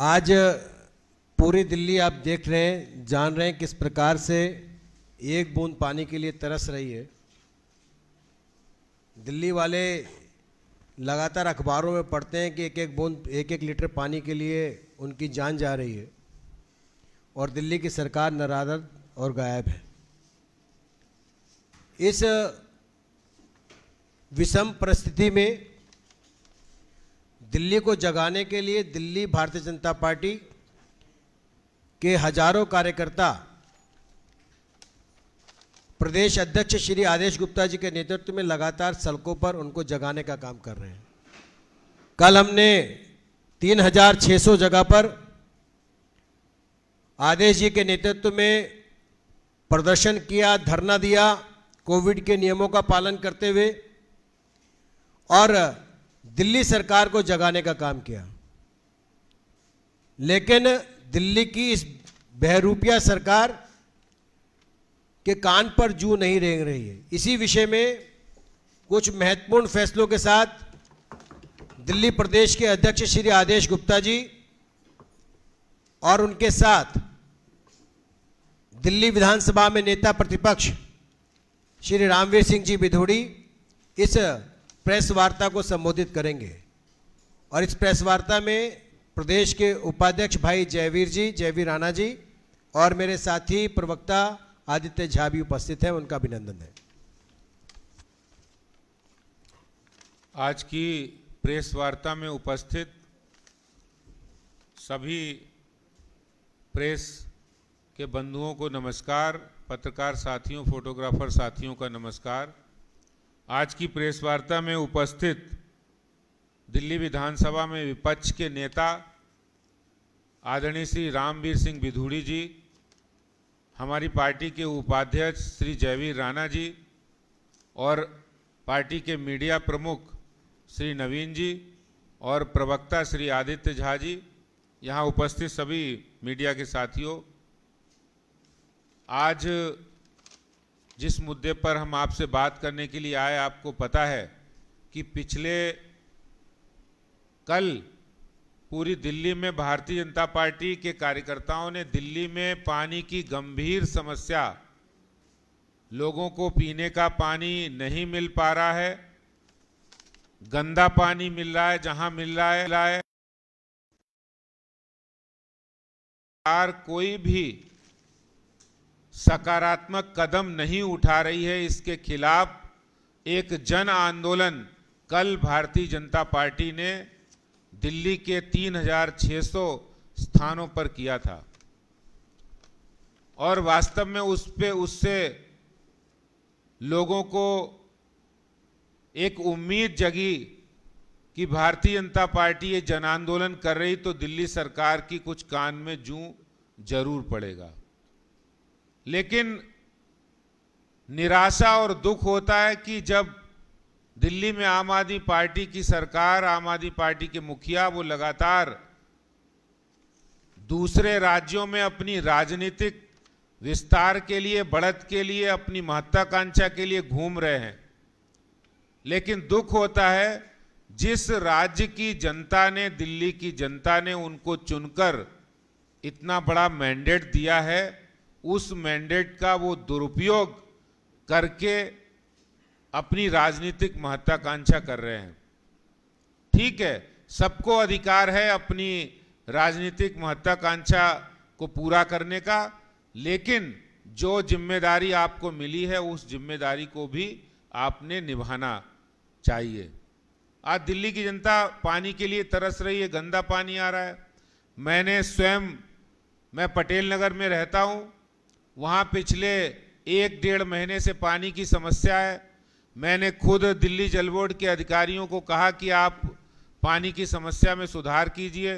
आज पूरी दिल्ली आप देख रहे हैं, जान रहे हैं किस प्रकार से एक बूंद पानी के लिए तरस रही है। दिल्ली वाले लगातार अखबारों में पढ़ते हैं कि एक एक लीटर पानी के लिए उनकी जान जा रही है और दिल्ली की सरकार नरादर और गायब है। इस विषम परिस्थिति में दिल्ली को जगाने के लिए दिल्ली भारतीय जनता पार्टी के हजारों कार्यकर्ता प्रदेश अध्यक्ष श्री आदेश गुप्ता जी के नेतृत्व में लगातार सड़कों पर उनको जगाने का काम कर रहे हैं। कल हमने 3600 जगह पर आदेश जी के नेतृत्व में प्रदर्शन किया, धरना दिया, कोविड के नियमों का पालन करते हुए और दिल्ली सरकार को जगाने का काम किया। लेकिन दिल्ली की इस बहरूपिया सरकार के कान पर जू नहीं रेंग रही है। इसी विषय में कुछ महत्वपूर्ण फैसलों के साथ दिल्ली प्रदेश के अध्यक्ष श्री आदेश गुप्ता जी और उनके साथ दिल्ली विधानसभा में नेता प्रतिपक्ष श्री रामवीर सिंह जी बिधूड़ी इस प्रेस वार्ता को संबोधित करेंगे। और इस प्रेस वार्ता में प्रदेश के उपाध्यक्ष भाई जयवीर राणा जी और मेरे साथी प्रवक्ता आदित्य झा भी उपस्थित हैं, उनका अभिनंदन है। आज की प्रेस वार्ता में उपस्थित सभी प्रेस के बंधुओं को नमस्कार, पत्रकार साथियों, फोटोग्राफर साथियों का नमस्कार। आज की प्रेस वार्ता में उपस्थित दिल्ली विधानसभा में विपक्ष के नेता आदरणीय श्री रामवीर सिंह बिधूड़ी जी, हमारी पार्टी के उपाध्यक्ष श्री जयवीर राणा जी और पार्टी के मीडिया प्रमुख श्री नवीन जी और प्रवक्ता श्री आदित्य झा जी, यहाँ उपस्थित सभी मीडिया के साथियों, आज जिस मुद्दे पर हम आपसे बात करने के लिए आए, आपको पता है कि पिछले कल पूरी दिल्ली में भारतीय जनता पार्टी के कार्यकर्ताओं ने दिल्ली में पानी की गंभीर समस्या, लोगों को पीने का पानी नहीं मिल पा रहा है, गंदा पानी मिल रहा है, जहां मिल रहा है कोई भी सकारात्मक कदम नहीं उठा रही है। इसके खिलाफ एक जन आंदोलन कल भारतीय जनता पार्टी ने दिल्ली के 3600 स्थानों पर किया था और वास्तव में उससे लोगों को एक उम्मीद जगी कि भारतीय जनता पार्टी ये जन आंदोलन कर रही तो दिल्ली सरकार की कुछ कान में जूं जरूर पड़ेगा। लेकिन निराशा और दुख होता है कि जब दिल्ली में आम आदमी पार्टी की सरकार, आम आदमी पार्टी के मुखिया वो लगातार दूसरे राज्यों में अपनी राजनीतिक विस्तार के लिए, बढ़त के लिए, अपनी महत्वाकांक्षा के लिए घूम रहे हैं। लेकिन दुख होता है जिस राज्य की जनता ने, दिल्ली की जनता ने उनको चुनकर इतना बड़ा मैंडेट दिया है, उस मैंडेट का वो दुरुपयोग करके अपनी राजनीतिक महत्वाकांक्षा कर रहे हैं। ठीक है, सबको अधिकार है अपनी राजनीतिक महत्वाकांक्षा को पूरा करने का, लेकिन जो जिम्मेदारी आपको मिली है उस जिम्मेदारी को भी आपने निभाना चाहिए। आज दिल्ली की जनता पानी के लिए तरस रही है, गंदा पानी आ रहा है। मैं पटेल नगर में रहता हूं, वहां पिछले 1-1.5 महीने से पानी की समस्या है। मैंने खुद दिल्ली जल बोर्ड के अधिकारियों को कहा कि आप पानी की समस्या में सुधार कीजिए।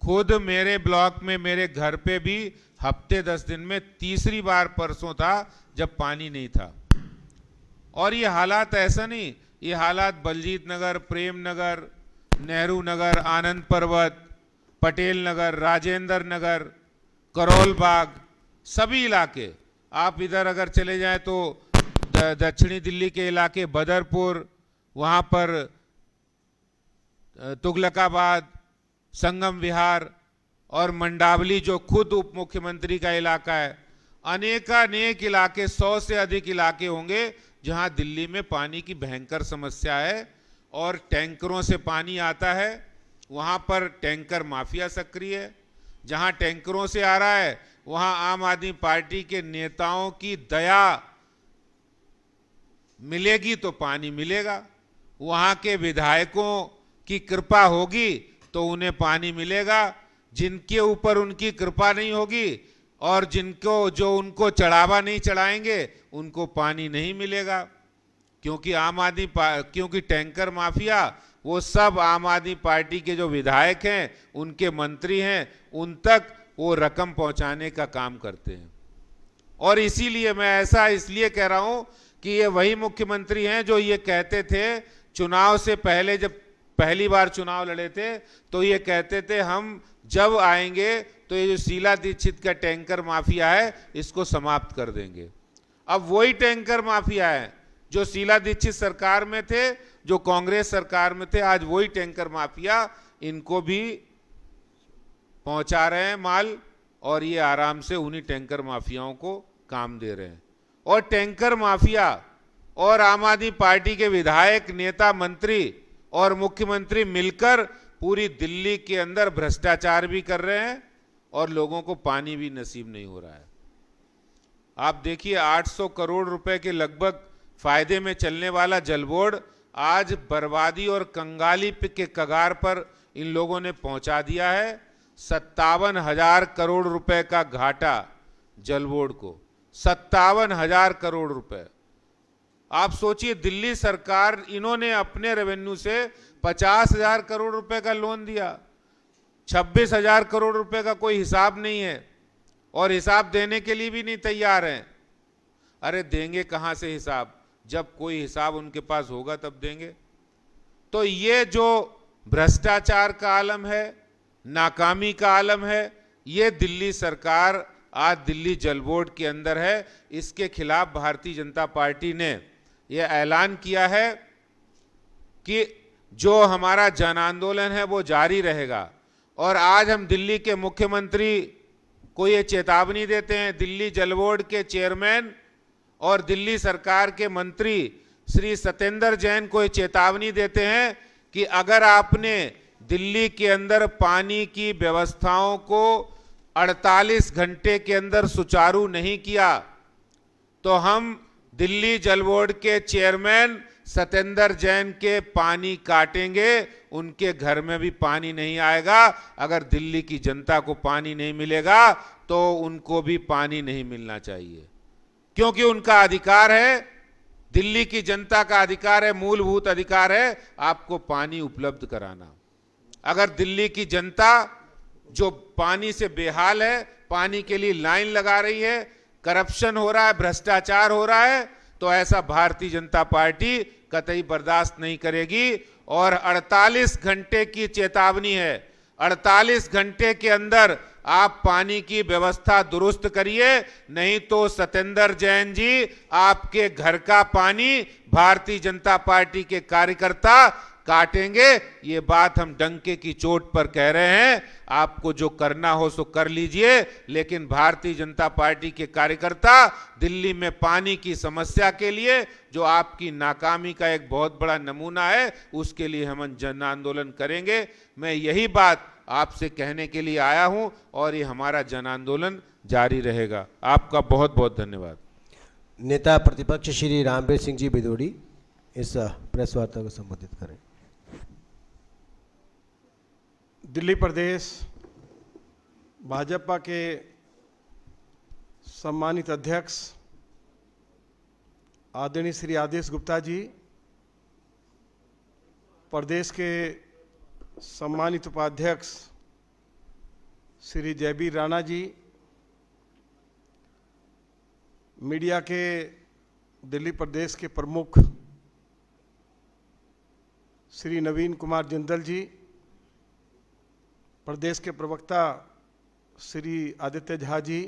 खुद मेरे ब्लॉक में, मेरे घर पे भी हफ्ते 10 दिन में तीसरी बार परसों था जब पानी नहीं था। और ये हालात ऐसा नहीं, ये हालात बलजीत नगर, प्रेम नगर, नेहरू नगर, आनंद पर्वत, पटेल नगर, राजेंद्र नगर, करोल बाग, सभी इलाके, आप इधर अगर चले जाएं तो दक्षिणी दिल्ली के इलाके बदरपुर, वहाँ पर तुगलकाबाद, संगम विहार और मंडावली जो खुद उप मुख्यमंत्री का इलाका है, अनेकानेक इलाके, 100 से अधिक इलाके होंगे जहां दिल्ली में पानी की भयंकर समस्या है और टैंकरों से पानी आता है। वहां पर टैंकर माफिया सक्रिय है। जहां टैंकरों से आ रहा है वहां आम आदमी पार्टी के नेताओं की दया मिलेगी तो पानी मिलेगा, वहां के विधायकों की कृपा होगी तो उन्हें पानी मिलेगा। जिनके ऊपर उनकी कृपा नहीं होगी और जो उनको चढ़ावा नहीं चढ़ाएंगे उनको पानी नहीं मिलेगा, क्योंकि टैंकर माफिया वो सब आम आदमी पार्टी के जो विधायक हैं, उनके मंत्री हैं, उन तक वो रकम पहुंचाने का काम करते हैं। और इसीलिए मैं ऐसा इसलिए कह रहा हूं कि ये वही मुख्यमंत्री हैं जो ये कहते थे चुनाव से पहले, जब पहली बार चुनाव लड़े थे तो ये कहते थे हम जब आएंगे तो ये जो शीला दीक्षित का टैंकर माफिया है इसको समाप्त कर देंगे। अब वही टैंकर माफिया है जो शीला दीक्षित सरकार में थे, जो कांग्रेस सरकार में थे, आज वही टैंकर माफिया इनको भी पहुंचा रहे हैं माल और ये आराम से उन्हीं टैंकर माफियाओं को काम दे रहे हैं। और टैंकर माफिया और आम आदमी पार्टी के विधायक, नेता, मंत्री और मुख्यमंत्री मिलकर पूरी दिल्ली के अंदर भ्रष्टाचार भी कर रहे हैं और लोगों को पानी भी नसीब नहीं हो रहा है। आप देखिए 800 करोड़ रुपए के लगभग फायदे में चलने वाला जल बोर्ड आज बर्बादी और कंगाली के कगार पर इन लोगों ने पहुंचा दिया है। 57,000 करोड़ रुपए का घाटा जल बोर्ड को, 57,000 करोड़ रुपए। आप सोचिए, दिल्ली सरकार, इन्होंने अपने रेवेन्यू से 50,000 करोड़ रुपए का लोन दिया, 26,000 करोड़ रुपए का कोई हिसाब नहीं है और हिसाब देने के लिए भी नहीं तैयार हैं। अरे देंगे कहां से हिसाब? जब कोई हिसाब उनके पास होगा तब देंगे। तो ये जो भ्रष्टाचार का आलम है, नाकामी का आलम है, ये दिल्ली सरकार आज दिल्ली जल बोर्ड के अंदर है। इसके खिलाफ भारतीय जनता पार्टी ने यह ऐलान किया है कि जो हमारा जन आंदोलन है वो जारी रहेगा। और आज हम दिल्ली के मुख्यमंत्री को ये चेतावनी देते हैं, दिल्ली जल बोर्ड के चेयरमैन और दिल्ली सरकार के मंत्री श्री सत्येंद्र जैन को ये चेतावनी देते हैं कि अगर आपने दिल्ली के अंदर पानी की व्यवस्थाओं को 48 घंटे के अंदर सुचारू नहीं किया तो हम दिल्ली जल बोर्ड के चेयरमैन सत्येंद्र जैन के पानी काटेंगे, उनके घर में भी पानी नहीं आएगा। अगर दिल्ली की जनता को पानी नहीं मिलेगा तो उनको भी पानी नहीं मिलना चाहिए, क्योंकि उनका अधिकार है, दिल्ली की जनता का अधिकार है, मूलभूत अधिकार है आपको पानी उपलब्ध कराना। अगर दिल्ली की जनता जो पानी से बेहाल है, पानी के लिए लाइन लगा रही है, करप्शन हो रहा है, भ्रष्टाचार हो रहा है, तो ऐसा भारतीय जनता पार्टी कतई बर्दाश्त नहीं करेगी। और 48 घंटे की चेतावनी है, 48 घंटे के अंदर आप पानी की व्यवस्था दुरुस्त करिए, नहीं तो सत्येंद्र जैन जी आपके घर का पानी भारतीय जनता पार्टी के कार्यकर्ता काटेंगे। ये बात हम डंके की चोट पर कह रहे हैं। आपको जो करना हो सो कर लीजिए, लेकिन भारतीय जनता पार्टी के कार्यकर्ता दिल्ली में पानी की समस्या के लिए, जो आपकी नाकामी का एक बहुत बड़ा नमूना है, उसके लिए हम जन आंदोलन करेंगे। मैं यही बात आपसे कहने के लिए आया हूं और ये हमारा जन आंदोलन जारी रहेगा। आपका बहुत बहुत धन्यवाद। नेता प्रतिपक्ष श्री रामवीर सिंह जी बिधूड़ी इस प्रेस वार्ता को संबोधित करें। दिल्ली प्रदेश भाजपा के सम्मानित अध्यक्ष आदरणीय श्री आदेश गुप्ता जी, प्रदेश के सम्मानित उपाध्यक्ष श्री जयबीर राणा जी, मीडिया के दिल्ली प्रदेश के प्रमुख श्री नवीन कुमार जिंदल जी, प्रदेश के प्रवक्ता श्री आदित्य झा जी,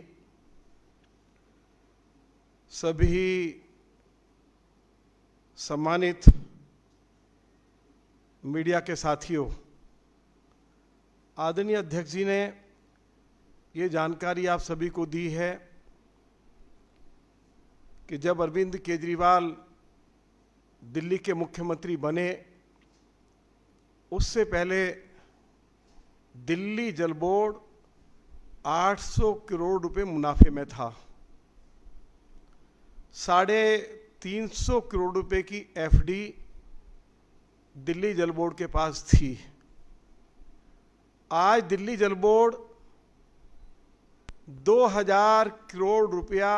सभी सम्मानित मीडिया के साथियों, आदरणीय अध्यक्ष जी ने ये जानकारी आप सभी को दी है कि जब अरविंद केजरीवाल दिल्ली के मुख्यमंत्री बने, उससे पहले दिल्ली जल बोर्ड 800 करोड़ रुपए मुनाफे में था। 350 करोड़ रुपए की एफडी दिल्ली जल बोर्ड के पास थी। आज दिल्ली जल बोर्ड 2000 करोड़ रुपया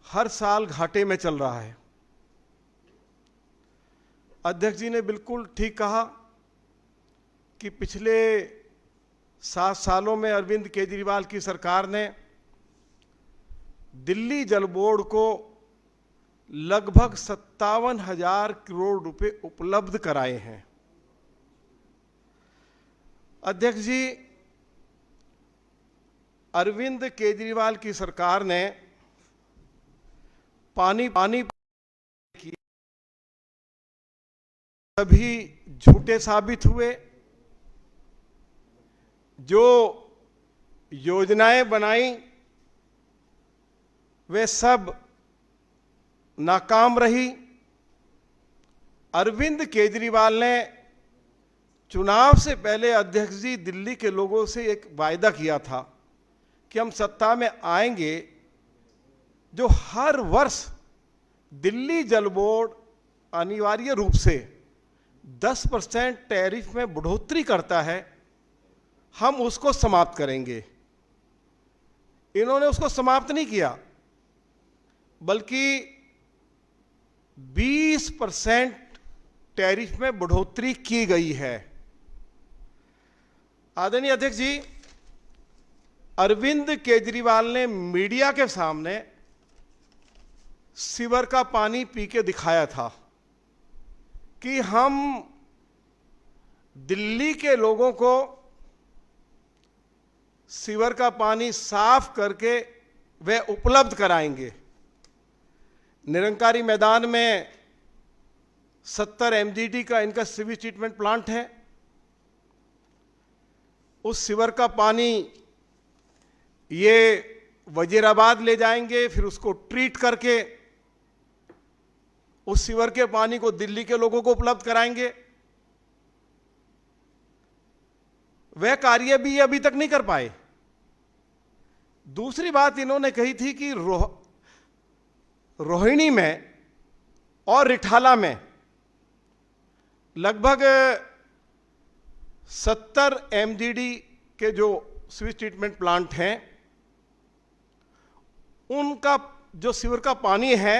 हर साल घाटे में चल रहा है। अध्यक्ष जी ने बिल्कुल ठीक कहा कि पिछले 7 सालों में अरविंद केजरीवाल की सरकार ने दिल्ली जल बोर्ड को लगभग 57,000 करोड़ रुपए उपलब्ध कराए हैं। अध्यक्ष जी, अरविंद केजरीवाल की सरकार ने पानी की सभी झूठे साबित हुए। जो योजनाएं बनाई वे सब नाकाम रही। अरविंद केजरीवाल ने चुनाव से पहले अध्यक्ष जी दिल्ली के लोगों से एक वायदा किया था कि हम सत्ता में आएंगे, जो हर वर्ष दिल्ली जल बोर्ड अनिवार्य रूप से 10% टैरिफ में बढ़ोतरी करता है, हम उसको समाप्त करेंगे। इन्होंने उसको समाप्त नहीं किया, बल्कि 20% टैरिफ में बढ़ोतरी की गई है। आदरणीय अध्यक्ष जी, अरविंद केजरीवाल ने मीडिया के सामने सीवर का पानी पी के दिखाया था कि हम दिल्ली के लोगों को सीवर का पानी साफ करके वे उपलब्ध कराएंगे। निरंकारी मैदान में 70 MGD का इनका सीवेज ट्रीटमेंट प्लांट है। उस सीवर का पानी ये वजीराबाद ले जाएंगे, फिर उसको ट्रीट करके उस सीवर के पानी को दिल्ली के लोगों को उपलब्ध कराएंगे। वह कार्य भी ये अभी तक नहीं कर पाए। दूसरी बात इन्होंने कही थी कि रोहिणी में और रिठाला में लगभग 70 MGD के जो सीवेज ट्रीटमेंट प्लांट हैं, उनका जो सीवर का पानी है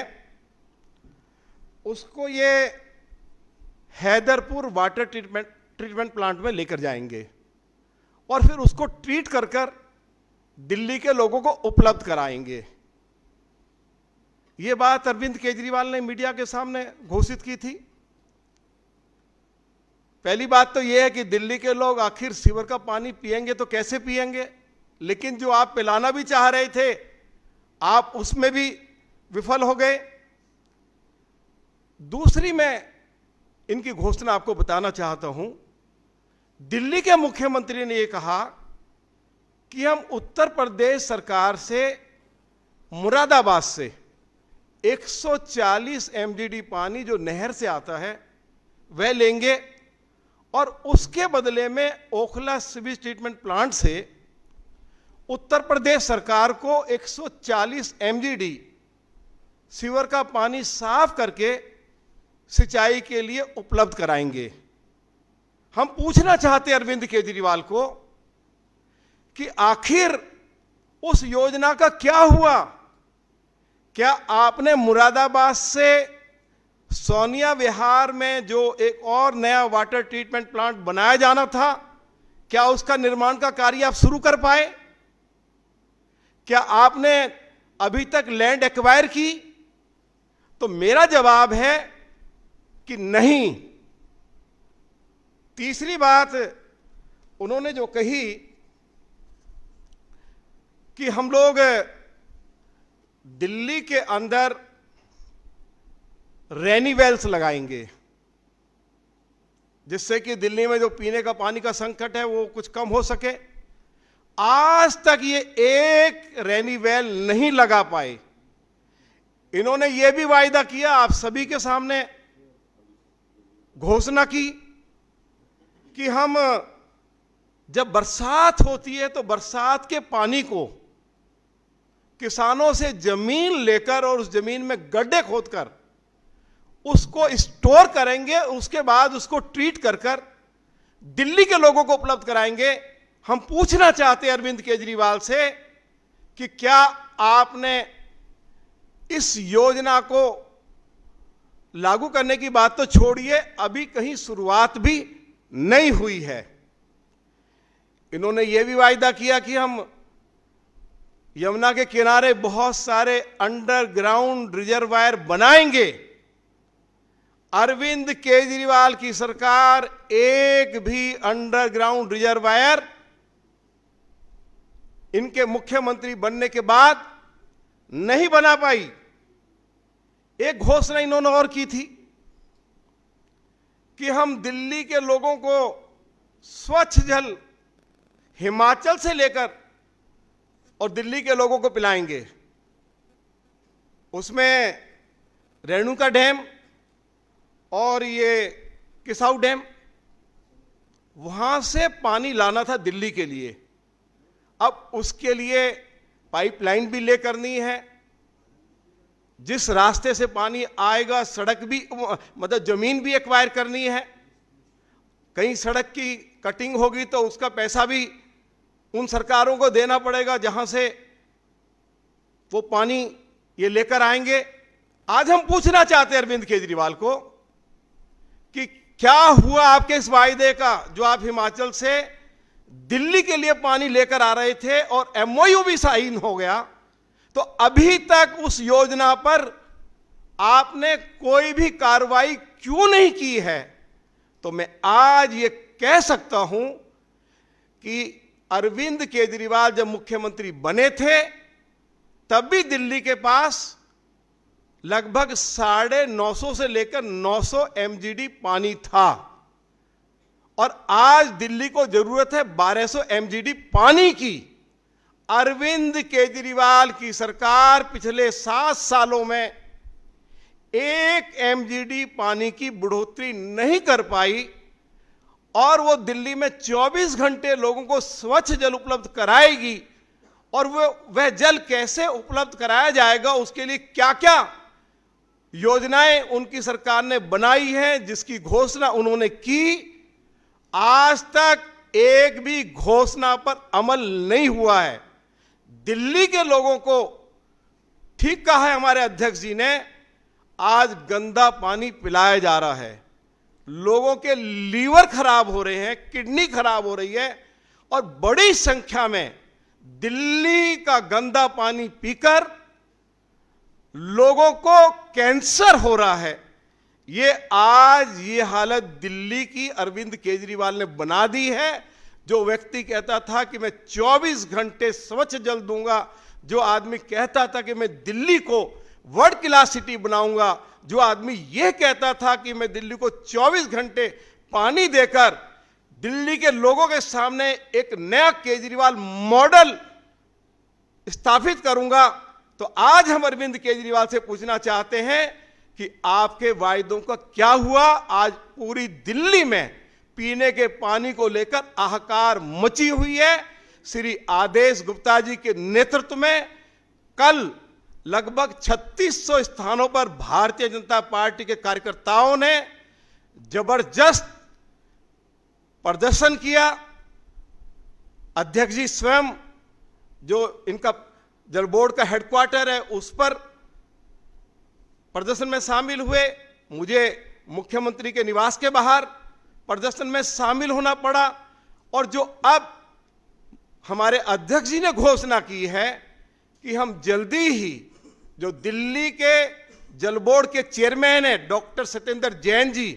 उसको ये हैदरपुर वाटर ट्रीटमेंट प्लांट में लेकर जाएंगे और फिर उसको ट्रीट कर कर दिल्ली के लोगों को उपलब्ध कराएंगे। ये बात अरविंद केजरीवाल ने मीडिया के सामने घोषित की थी। पहली बात तो यह है कि दिल्ली के लोग आखिर सीवर का पानी पिएंगे तो कैसे पिएंगे, लेकिन जो आप पिलाना भी चाह रहे थे आप उसमें भी विफल हो गए। दूसरी मैं इनकी घोषणा आपको बताना चाहता हूं। दिल्ली के मुख्यमंत्री ने यह कहा कि हम उत्तर प्रदेश सरकार से मुरादाबाद से 140 MGD पानी जो नहर से आता है वह लेंगे और उसके बदले में ओखला सीवेज ट्रीटमेंट प्लांट से उत्तर प्रदेश सरकार को 140 MGD सीवर का पानी साफ करके सिंचाई के लिए उपलब्ध कराएंगे। हम पूछना चाहते हैं अरविंद केजरीवाल को कि आखिर उस योजना का क्या हुआ? क्या आपने मुरादाबाद से सोनिया विहार में जो एक और नया वाटर ट्रीटमेंट प्लांट बनाया जाना था, क्या उसका निर्माण का कार्य आप शुरू कर पाए? क्या आपने अभी तक लैंड एक्वायर की? तो मेरा जवाब है कि नहीं। तीसरी बात उन्होंने जो कही कि हम लोग दिल्ली के अंदर रेनी वेल्स लगाएंगे। जिससे कि दिल्ली में जो पीने का पानी का संकट है वो कुछ कम हो सके। आज तक ये एक रेनी वेल नहीं लगा पाए। इन्होंने ये भी वायदा किया, आप सभी के सामने घोषणा की कि हम जब बरसात होती है तो बरसात के पानी को किसानों से जमीन लेकर और उस जमीन में गड्ढे खोदकर उसको स्टोर करेंगे, उसके बाद उसको ट्रीट कर कर दिल्ली के लोगों को उपलब्ध कराएंगे। हम पूछना चाहते हैं अरविंद केजरीवाल से कि क्या आपने इस योजना को लागू करने की बात तो छोड़िए, अभी कहीं शुरुआत भी नहीं हुई है। इन्होंने यह भी वायदा किया कि हम यमुना के किनारे बहुत सारे अंडरग्राउंड रिजर्वायर बनाएंगे। अरविंद केजरीवाल की सरकार एक भी अंडरग्राउंड रिजर्वायर इनके मुख्यमंत्री बनने के बाद नहीं बना पाई। एक घोषणा इन्होंने और की थी कि हम दिल्ली के लोगों को स्वच्छ जल हिमाचल से लेकर और दिल्ली के लोगों को पिलाएंगे। उसमें रेणुका डैम और ये किसाऊ डैम, वहां से पानी लाना था दिल्ली के लिए। अब उसके लिए पाइपलाइन भी ले करनी है। जिस रास्ते से पानी आएगा सड़क भी, मतलब जमीन भी एक्वायर करनी है। कहीं सड़क की कटिंग होगी तो उसका पैसा भी उन सरकारों को देना पड़ेगा जहां से वो पानी ये लेकर आएंगे। आज हम पूछना चाहते हैं अरविंद केजरीवाल को कि क्या हुआ आपके इस वायदे का जो आप हिमाचल से दिल्ली के लिए पानी लेकर आ रहे थे और एमओयू भी साइन हो गया, तो अभी तक उस योजना पर आपने कोई भी कार्रवाई क्यों नहीं की है? तो मैं आज ये कह सकता हूं कि अरविंद केजरीवाल जब मुख्यमंत्री बने थे तब भी दिल्ली के पास लगभग 950 से लेकर 900 एमजीडी पानी था और आज दिल्ली को जरूरत है 1200 एमजीडी पानी की। अरविंद केजरीवाल की सरकार पिछले 7 सालों में 1 एमजीडी पानी की बढ़ोतरी नहीं कर पाई और वो दिल्ली में 24 घंटे लोगों को स्वच्छ जल उपलब्ध कराएगी। और वह जल कैसे उपलब्ध कराया जाएगा, उसके लिए क्या क्या योजनाएं उनकी सरकार ने बनाई है, जिसकी घोषणा उन्होंने की, आज तक एक भी घोषणा पर अमल नहीं हुआ है। दिल्ली के लोगों को, ठीक कहा है हमारे अध्यक्ष जी ने, आज गंदा पानी पिलाया जा रहा है। लोगों के लीवर खराब हो रहे हैं, किडनी खराब हो रही है और बड़ी संख्या में दिल्ली का गंदा पानी पीकर लोगों को कैंसर हो रहा है। ये आज ये हालत दिल्ली की अरविंद केजरीवाल ने बना दी है। जो व्यक्ति कहता था कि मैं 24 घंटे स्वच्छ जल दूंगा, जो आदमी कहता था कि मैं दिल्ली को वर्ल्ड क्लास सिटी बनाऊंगा, जो आदमी यह कहता था कि मैं दिल्ली को 24 घंटे पानी देकर दिल्ली के लोगों के सामने एक नया केजरीवाल मॉडल स्थापित करूंगा, तो आज हम अरविंद केजरीवाल से पूछना चाहते हैं कि आपके वायदों का क्या हुआ? आज पूरी दिल्ली में पीने के पानी को लेकर हाहाकार मची हुई है। श्री आदेश गुप्ता जी के नेतृत्व में कल लगभग 3600 स्थानों पर भारतीय जनता पार्टी के कार्यकर्ताओं ने जबरदस्त प्रदर्शन किया। अध्यक्ष जी स्वयं, जो इनका जल बोर्ड का हेडक्वार्टर है, उस पर प्रदर्शन में शामिल हुए। मुझे मुख्यमंत्री के निवास के बाहर प्रदर्शन में शामिल होना पड़ा। और जो अब हमारे अध्यक्ष जी ने घोषणा की है कि हम जल्दी ही, जो दिल्ली के जल बोर्ड के चेयरमैन है डॉक्टर सत्येंद्र जैन जी,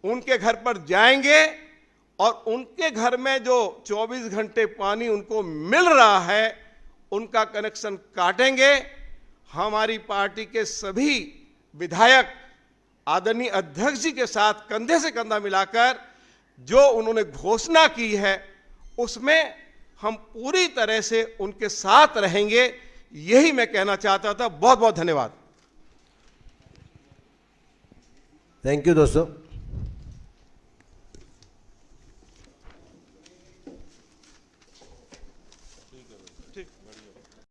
उनके घर पर जाएंगे और उनके घर में जो 24 घंटे पानी उनको मिल रहा है उनका कनेक्शन काटेंगे। हमारी पार्टी के सभी विधायक आदरणीय अध्यक्ष जी के साथ कंधे से कंधा मिलाकर जो उन्होंने घोषणा की है उसमें हम पूरी तरह से उनके साथ रहेंगे, यही मैं कहना चाहता था। बहुत बहुत धन्यवाद। थैंक यू दोस्तों।